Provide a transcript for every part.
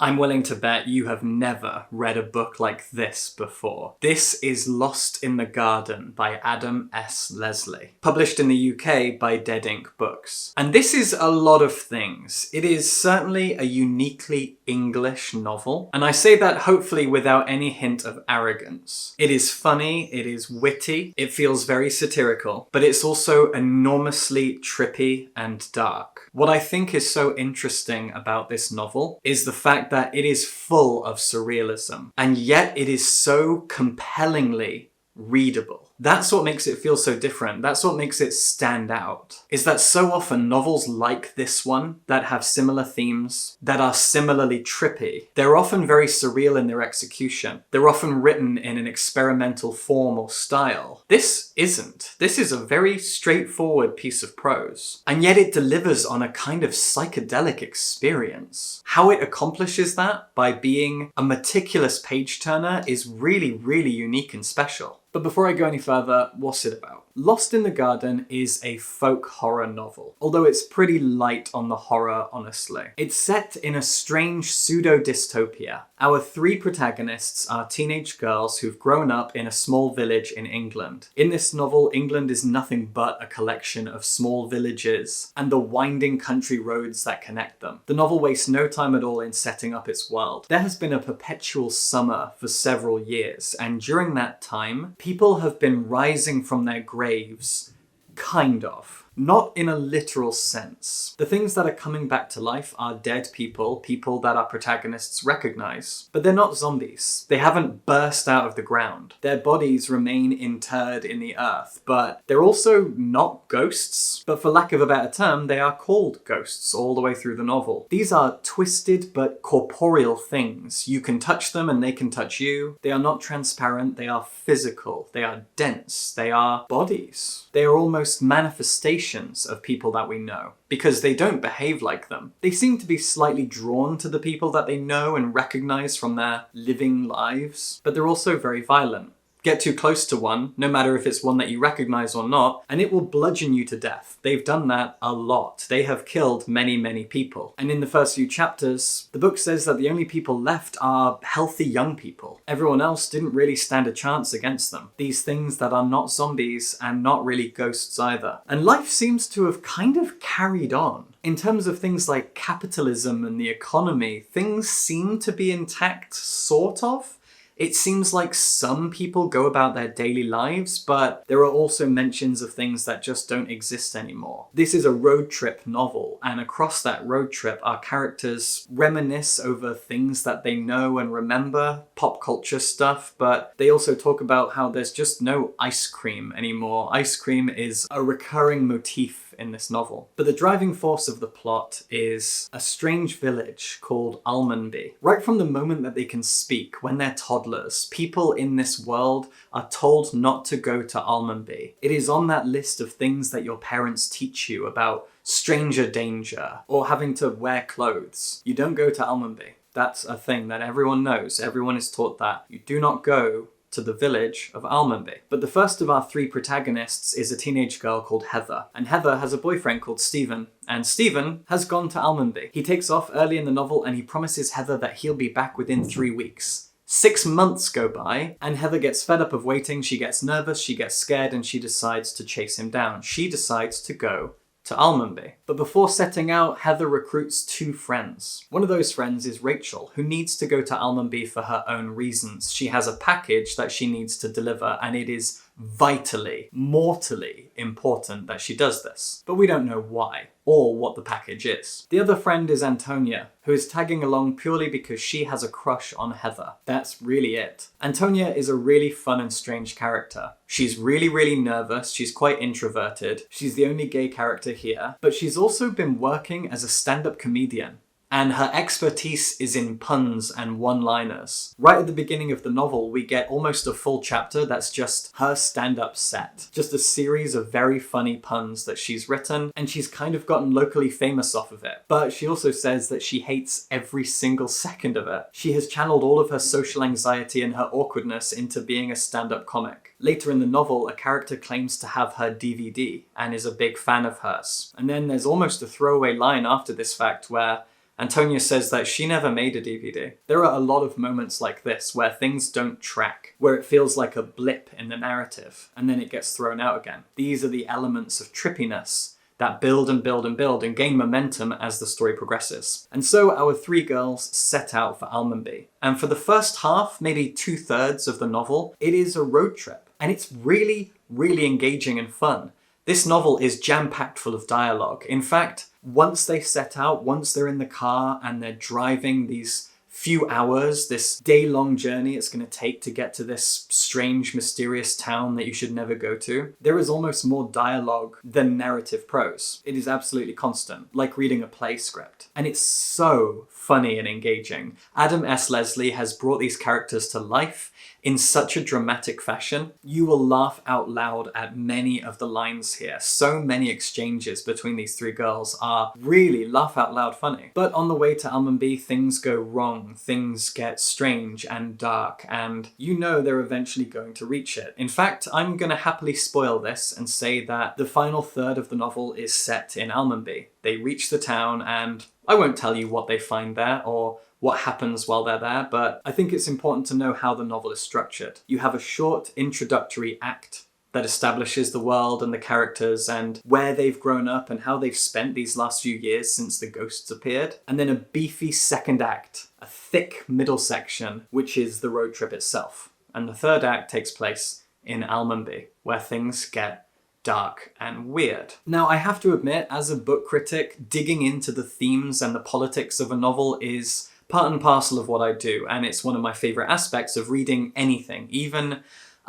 I'm willing to bet you have never read a book like this before. This is Lost in the Garden by Adam S. Leslie, published in the UK by Dead Ink Books. And this is a lot of things. It is certainly a uniquely English novel, and I say that hopefully without any hint of arrogance. It is funny, it is witty, it feels very satirical, but it's also enormously trippy and dark. What I think is so interesting about this novel is the fact that it is full of surrealism, and yet it is so compellingly readable. That's what makes it feel so different. That's what makes it stand out. Is that so often novels like this one that have similar themes, that are similarly trippy, they're often very surreal in their execution. They're often written in an experimental form or style. This isn't. This is a very straightforward piece of prose. And yet it delivers on a kind of psychedelic experience. How it accomplishes that by being a meticulous page turner is really, really unique and special. But before I go any further, what's it about? Lost in the Garden is a folk horror novel, although it's pretty light on the horror, honestly. It's set in a strange pseudo-dystopia. Our three protagonists are teenage girls who've grown up in a small village in England. In this novel, England is nothing but a collection of small villages and the winding country roads that connect them. The novel wastes no time at all in setting up its world. There has been a perpetual summer for several years, and during that time, people have been rising from their graves, kind of. Not in a literal sense. The things that are coming back to life are dead people, people that our protagonists recognize. But they're not zombies. They haven't burst out of the ground. Their bodies remain interred in the earth, but they're also not ghosts. But for lack of a better term, they are called ghosts all the way through the novel. These are twisted but corporeal things. You can touch them and they can touch you. They are not transparent, they are physical, they are dense, they are bodies. They are almost manifestations of people that we know, because they don't behave like them. They seem to be slightly drawn to the people that they know and recognize from their living lives, but they're also very violent. Get too close to one, no matter if it's one that you recognize or not, and it will bludgeon you to death. They've done that a lot. They have killed many, many people. And in the first few chapters, the book says that the only people left are healthy young people. Everyone else didn't really stand a chance against them. These things that are not zombies and not really ghosts either. And life seems to have kind of carried on. In terms of things like capitalism and the economy, things seem to be intact, sort of. It seems like some people go about their daily lives, but there are also mentions of things that just don't exist anymore. This is a road trip novel, and across that road trip, our characters reminisce over things that they know and remember, pop culture stuff, but they also talk about how there's just no ice cream anymore. Ice cream is a recurring motif in this novel. But the driving force of the plot is a strange village called Almonby. Right from the moment that they can speak, when they're toddlers, people in this world are told not to go to Almonby. It is on that list of things that your parents teach you about stranger danger or having to wear clothes. You don't go to Almonby. That's a thing that everyone knows. Everyone is taught that. You do not go to the village of Almonby. But the first of our three protagonists is a teenage girl called Heather. And Heather has a boyfriend called Stephen. And Stephen has gone to Almonby. He takes off early in the novel and he promises Heather that he'll be back within 3 weeks. 6 months go by, and Heather gets fed up of waiting, she gets nervous, she gets scared, and she decides to chase him down. She decides to go to Almonby. But before setting out, Heather recruits 2 friends. One of those friends is Rachel, who needs to go to Almonby for her own reasons. She has a package that she needs to deliver, and it is vitally, mortally important that she does this. But we don't know why, or what the package is. The other friend is Antonia, who is tagging along purely because she has a crush on Heather. That's really it. Antonia is a really fun and strange character. She's really, really nervous, she's quite introverted, she's the only gay character here, but she's also been working as a stand-up comedian. And her expertise is in puns and one-liners. Right at the beginning of the novel, we get almost a full chapter that's just her stand-up set. Just a series of very funny puns that she's written, and she's kind of gotten locally famous off of it. But she also says that she hates every single second of it. She has channeled all of her social anxiety and her awkwardness into being a stand-up comic. Later in the novel, a character claims to have her DVD and is a big fan of hers. And then there's almost a throwaway line after this fact where Antonia says that she never made a DVD. There are a lot of moments like this where things don't track, where it feels like a blip in the narrative, and then it gets thrown out again. These are the elements of trippiness that build and build and build and gain momentum as the story progresses. And so our three girls set out for Almonby. And for the first half, maybe 2/3 of the novel, it is a road trip. And it's really, really engaging and fun. This novel is jam-packed full of dialogue. In fact, once they set out, once they're in the car and they're driving these few hours, this day-long journey it's going to take to get to this strange, mysterious town that you should never go to, there is almost more dialogue than narrative prose. It is absolutely constant, like reading a play script. And it's so funny and engaging. Adam S. Leslie has brought these characters to life in such a dramatic fashion. You will laugh out loud at many of the lines here. So many exchanges between these three girls are really laugh out loud funny. But on the way to Almonby, things go wrong. Things get strange and dark, and you know they're eventually going to reach it. In fact, I'm going to happily spoil this and say that the final third of the novel is set in Almonby. They reach the town, and I won't tell you what they find there or what happens while they're there, but I think it's important to know how the novel is structured. You have a short introductory act that establishes the world and the characters and where they've grown up and how they've spent these last few years since the ghosts appeared. And then a beefy second act, a thick middle section, which is the road trip itself. And the third act takes place in Almonby, where things get dark and weird. Now, I have to admit, as a book critic, digging into the themes and the politics of a novel is part and parcel of what I do, and it's one of my favourite aspects of reading anything, even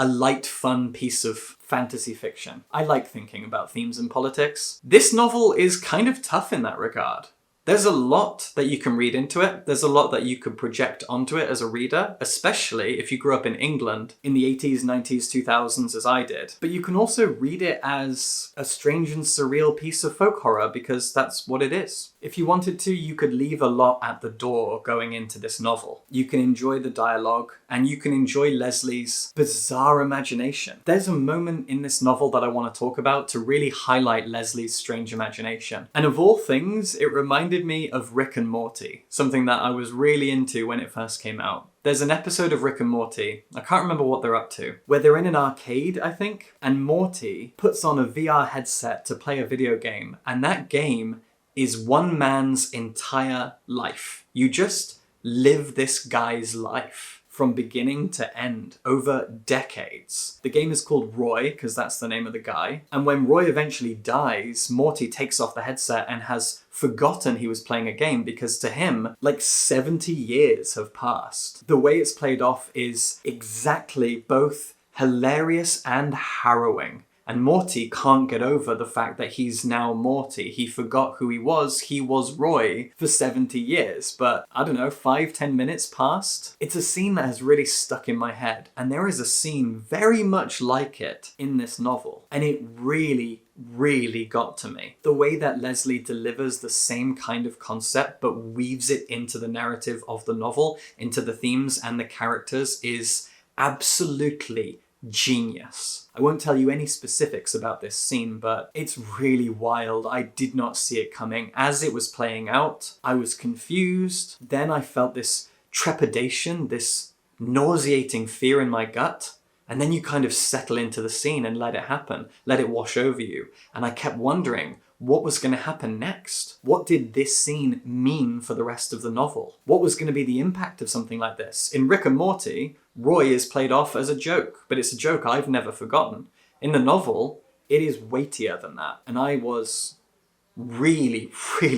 a light, fun piece of fantasy fiction. I like thinking about themes and politics. This novel is kind of tough in that regard. There's a lot that you can read into it. There's a lot that you could project onto it as a reader, especially if you grew up in England in the 80s, 90s, 2000s as I did. But you can also read it as a strange and surreal piece of folk horror because that's what it is. If you wanted to, you could leave a lot at the door going into this novel. You can enjoy the dialogue and you can enjoy Leslie's bizarre imagination. There's a moment in this novel that I want to talk about to really highlight Leslie's strange imagination. And of all things, it reminded me of Rick and Morty, something that I was really into when it first came out. There's an episode of Rick and Morty, I can't remember what they're up to, where they're in an arcade, I think, and Morty puts on a VR headset to play a video game, and that game is one man's entire life. You just live this guy's life from beginning to end over decades. The game is called Roy, because that's the name of the guy. And when Roy eventually dies, Morty takes off the headset and has forgotten he was playing a game because to him, like 70 years have passed. The way it's played off is exactly both hilarious and harrowing. And Morty can't get over the fact that he's now Morty. He forgot who he was Roy for 70 years, but I don't know, 5-10 minutes passed? It's a scene that has really stuck in my head, and there is a scene very much like it in this novel, and it really got to me. The way that Leslie delivers the same kind of concept but weaves it into the narrative of the novel, into the themes and the characters is absolutely genius. I won't tell you any specifics about this scene, but it's really wild. I did not see it coming. As it was playing out, I was confused. Then I felt this trepidation, this nauseating fear in my gut. And then you kind of settle into the scene and let it happen, let it wash over you. And I kept wondering, what was going to happen next? What did this scene mean for the rest of the novel? What was going to be the impact of something like this? In Rick and Morty, Roy is played off as a joke, but it's a joke I've never forgotten. In the novel, it is weightier than that. And I was really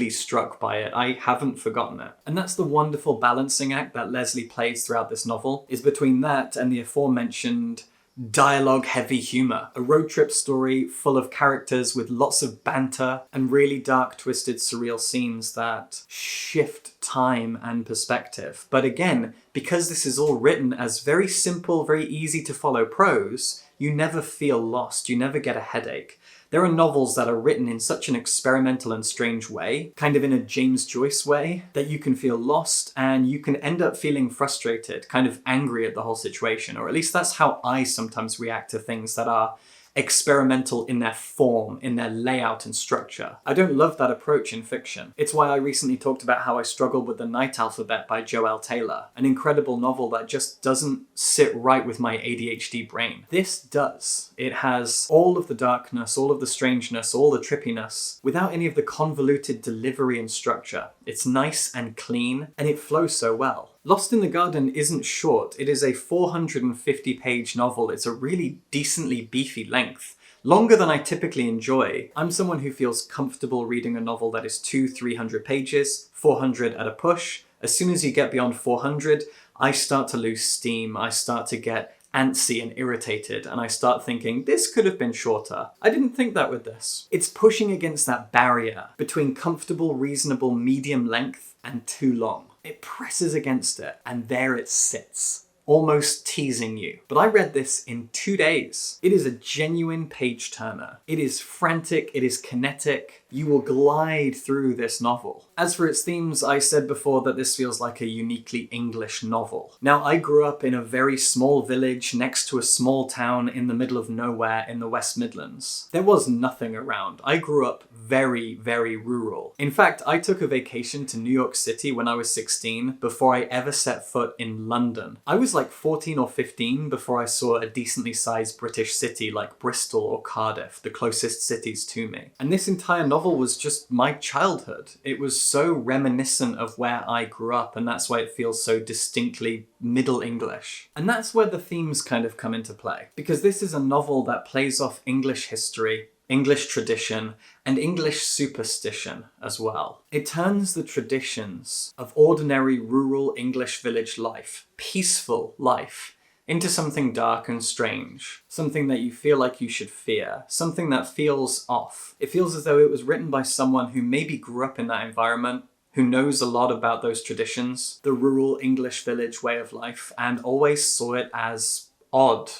struck by it. I haven't forgotten it. And that's the wonderful balancing act that Leslie plays throughout this novel, is between that and the aforementioned dialogue-heavy humour. A road trip story full of characters with lots of banter and really dark, twisted, surreal scenes that shift time and perspective. But again, because this is all written as very simple, very easy to follow prose, you never feel lost, you never get a headache. There are novels that are written in such an experimental and strange way, kind of in a James Joyce way, that you can feel lost and you can end up feeling frustrated, kind of angry at the whole situation, or at least that's how I sometimes react to things that are experimental in their form, in their layout and structure. I don't love that approach in fiction. It's why I recently talked about how I struggled with The Night Alphabet by Joelle Taylor, an incredible novel that just doesn't sit right with my ADHD brain. This does. It has all of the darkness, all of the strangeness, all the trippiness, without any of the convoluted delivery and structure. It's nice and clean, and it flows so well. Lost in the Garden isn't short. It is a 450-page novel. It's a really decently beefy length. Longer than I typically enjoy. I'm someone who feels comfortable reading a novel that is 200-300 pages, 400 at a push. As soon as you get beyond 400, I start to lose steam. I start to get antsy and irritated, and I start thinking, this could have been shorter. I didn't think that with this. It's pushing against that barrier between comfortable, reasonable, medium length and too long. It presses against it, and there it sits, almost teasing you. But I read this in 2 days. It is a genuine page turner. It is frantic, it is kinetic. You will glide through this novel. As for its themes, I said before that this feels like a uniquely English novel. Now, I grew up in a very small village next to a small town in the middle of nowhere in the West Midlands. There was nothing around. I grew up very, very rural. In fact, I took a vacation to New York City when I was 16 before I ever set foot in London. I was like 14 or 15 before I saw a decently sized British city like Bristol or Cardiff, the closest cities to me. And this entire novel was just my childhood. It was so reminiscent of where I grew up, and that's why it feels so distinctly Middle English. And that's where the themes kind of come into play, because this is a novel that plays off English history, English tradition, and English superstition as well. It turns the traditions of ordinary rural English village life, peaceful life, into something dark and strange, something that you feel like you should fear, something that feels off. It feels as though it was written by someone who maybe grew up in that environment, who knows a lot about those traditions, the rural English village way of life, and always saw it as odd,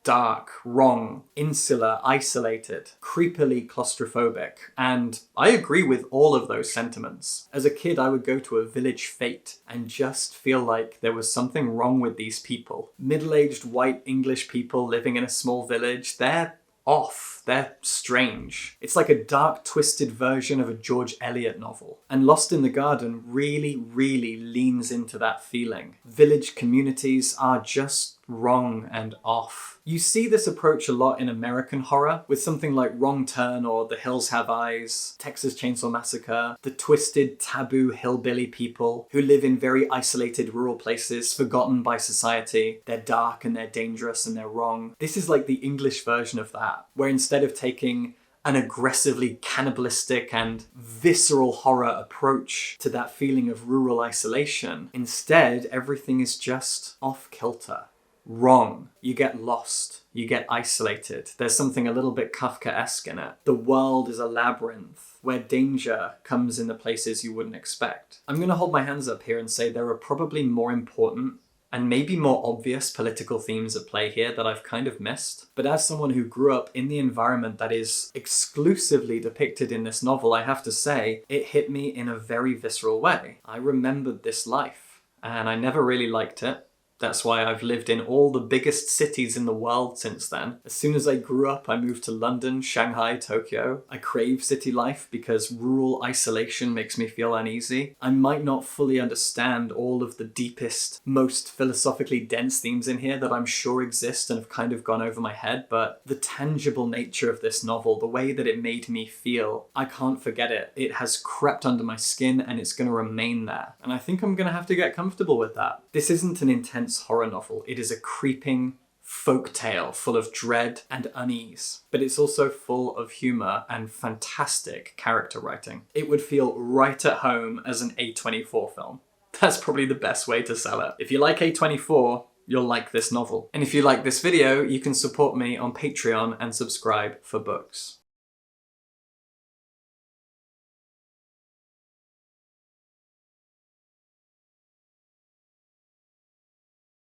dark, wrong, insular, isolated, creepily claustrophobic, and I agree with all of those sentiments. As a kid, I would go to a village fete and just feel like there was something wrong with these people. Middle-aged white English people living in a small village, they're off. They're strange. It's like a dark, twisted version of a George Eliot novel. And Lost in the Garden really, really leans into that feeling. Village communities are just wrong and off. You see this approach a lot in American horror, with something like Wrong Turn or The Hills Have Eyes, Texas Chainsaw Massacre, the twisted, taboo hillbilly people who live in very isolated rural places, forgotten by society. They're dark and they're dangerous and they're wrong. This is like the English version of that, where instead of taking an aggressively cannibalistic and visceral horror approach to that feeling of rural isolation, instead everything is just off-kilter. Wrong. You get lost. You get isolated. There's something a little bit Kafkaesque in it. The world is a labyrinth where danger comes in the places you wouldn't expect. I'm going to hold my hands up here and say there are probably more important and maybe more obvious political themes at play here that I've kind of missed. But as someone who grew up in the environment that is exclusively depicted in this novel, I have to say, it hit me in a very visceral way. I remembered this life, and I never really liked it. That's why I've lived in all the biggest cities in the world since then. As soon as I grew up, I moved to London, Shanghai, Tokyo. I crave city life because rural isolation makes me feel uneasy. I might not fully understand all of the deepest, most philosophically dense themes in here that I'm sure exist and have kind of gone over my head, but the tangible nature of this novel, the way that it made me feel, I can't forget it. It has crept under my skin and it's going to remain there. And I think I'm going to have to get comfortable with that. This isn't an intense horror novel. It is a creeping folk tale full of dread and unease, but it's also full of humor and fantastic character writing. It would feel right at home as an A24 film. That's probably the best way to sell it. If you like A24, you'll like this novel. And if you like this video, you can support me on Patreon and subscribe for books.